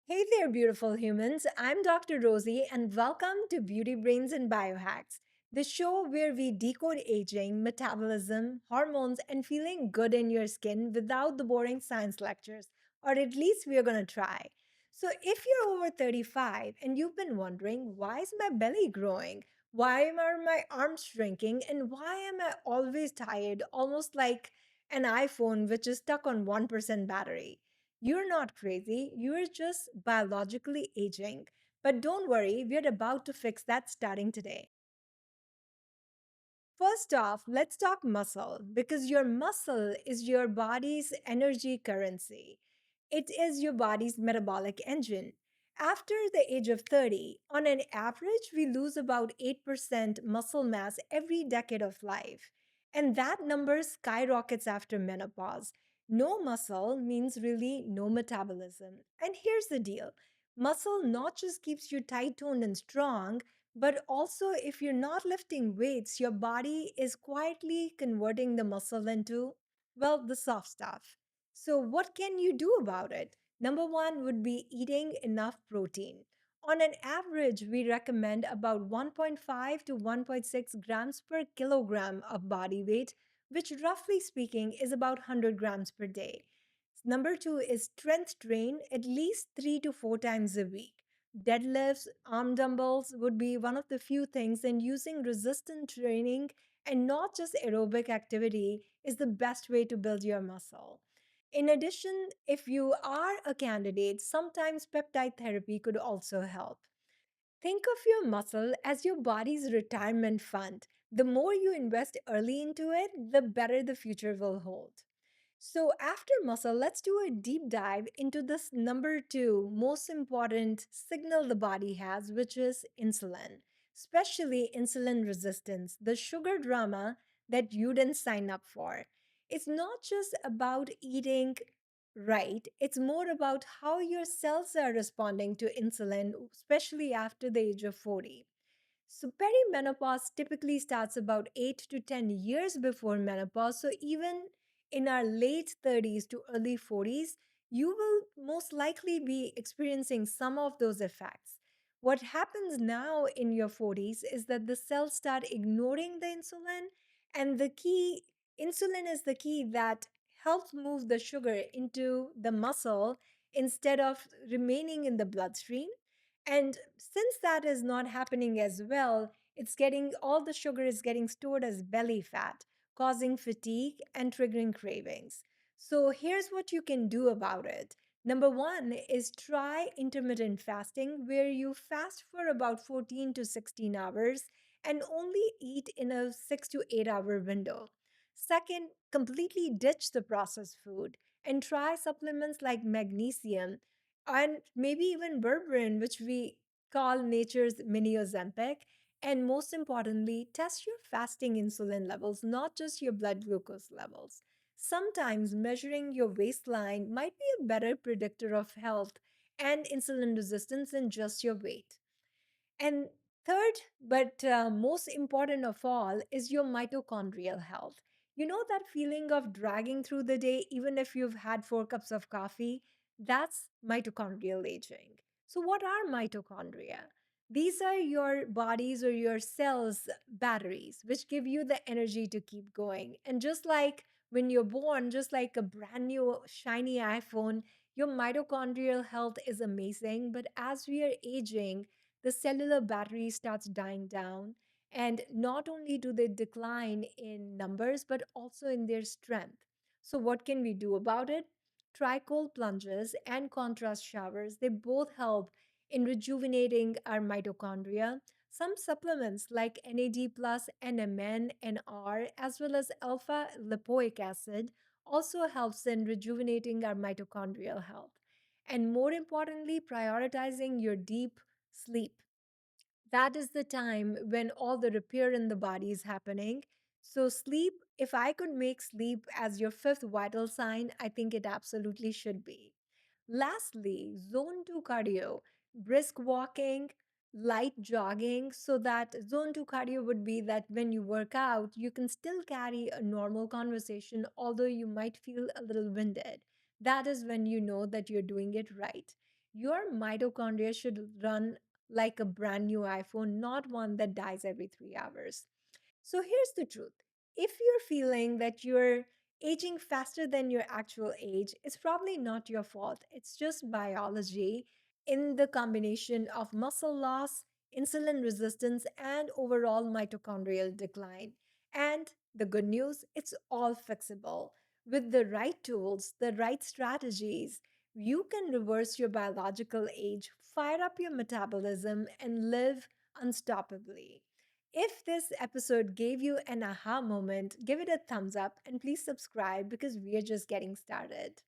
Hey there, beautiful humans. I'm Dr. Rosie, and welcome to Beauty Brains and Biohacks, the show where we decode aging, metabolism, hormones, and feeling good in your skin without the boring science lectures, or at least we're going to try. So, if you're over 35 and you've been wondering, why is my belly growing? Why are my arms shrinking? And why am I always tired, almost like an iPhone which is stuck on 1% battery? You're not crazy, you're just biologically aging. But don't worry, we're about to fix that starting today. First off, let's talk muscle because your muscle is your body's energy currency. It is your body's metabolic engine. After the age of 30, on an average, we lose about 8% muscle mass every decade of life. And that number skyrockets after menopause. No muscle means really no metabolism. And here's the deal muscle not just keeps you tight toned and strong, but also, if you're not lifting weights, your body is quietly converting the muscle into, well, the soft stuff. So, what can you do about it? Number one would be eating enough protein. On an average, we recommend about 1.5 to 1.6 grams per kilogram of body weight, which roughly speaking is about 100 grams per day. Number two is strength train at least 3 to 4 times a week. Deadlifts, arm dumbbells would be one of the few things, and using resistant training and not just aerobic activity is the best way to build your muscle. In addition, if you are a candidate, sometimes peptide therapy could also help. Think of your muscle as your body's retirement fund. The more you invest early into it, the better the future will hold. So, after muscle, let's do a deep dive into this number two most important signal the body has, which is insulin, especially insulin resistance, the sugar drama that you didn't sign up for. It's not just about eating right, it's more about how your cells are responding to insulin, especially after the age of 40. So, perimenopause typically starts about 8 to 10 years before menopause. So, even in our late 30s to early 40s, you will most likely be experiencing some of those effects. What happens now in your 40s is that the cells start ignoring the insulin, and the key insulin is the key that helps move the sugar into the muscle instead of remaining in the bloodstream. And since that is not happening as well, it's getting all the sugar is getting stored as belly fat, causing fatigue and triggering cravings. So here's what you can do about it. Number one is try intermittent fasting, where you fast for about 14 to 16 hours and only eat in a 6 to 8 hour window. Second, completely ditch the processed food and try supplements like magnesium and maybe even berberine, which we call nature's mini Ozempic. And most importantly, test your fasting insulin levels, not just your blood glucose levels. Sometimes measuring your waistline might be a better predictor of health and insulin resistance than just your weight. And third, but most important of all, is your mitochondrial health. You know that feeling of dragging through the day, even if you've had 4 cups of coffee? That's mitochondrial aging. So, what are mitochondria? These are your body's or your cells' batteries, which give you the energy to keep going. And just like when you're born, just like a brand new shiny iPhone, your mitochondrial health is amazing. But as we are aging, the cellular battery starts dying down. And not only do they decline in numbers, but also in their strength. So, what can we do about it? Try cold plunges and contrast showers. They both help in rejuvenating our mitochondria. Some supplements like NAD plus, NMN, and R, as well as alpha lipoic acid, also helps in rejuvenating our mitochondrial health. And more importantly, prioritizing your deep sleep. That is the time when all the repair in the body is happening. So, sleep, if I could make sleep as your fifth vital sign, I think it absolutely should be. Lastly, zone 2 cardio, brisk walking, light jogging. So, that zone 2 cardio would be that when you work out, you can still carry a normal conversation, although you might feel a little winded. That is when you know that you're doing it right. your mitochondria should run like a brand new iPhone, not one that dies every 3 hours. So here's the truth: if you're feeling that you're aging faster than your actual age, it's probably not your fault. It's just biology in the combination of muscle loss, insulin resistance, and overall mitochondrial decline. And the good news, it's all fixable. With the right tools, the right strategies, you can reverse your biological age, fire up your metabolism, and live unstoppably. If this episode gave you an aha moment, give it a thumbs up and please subscribe because we are just getting started.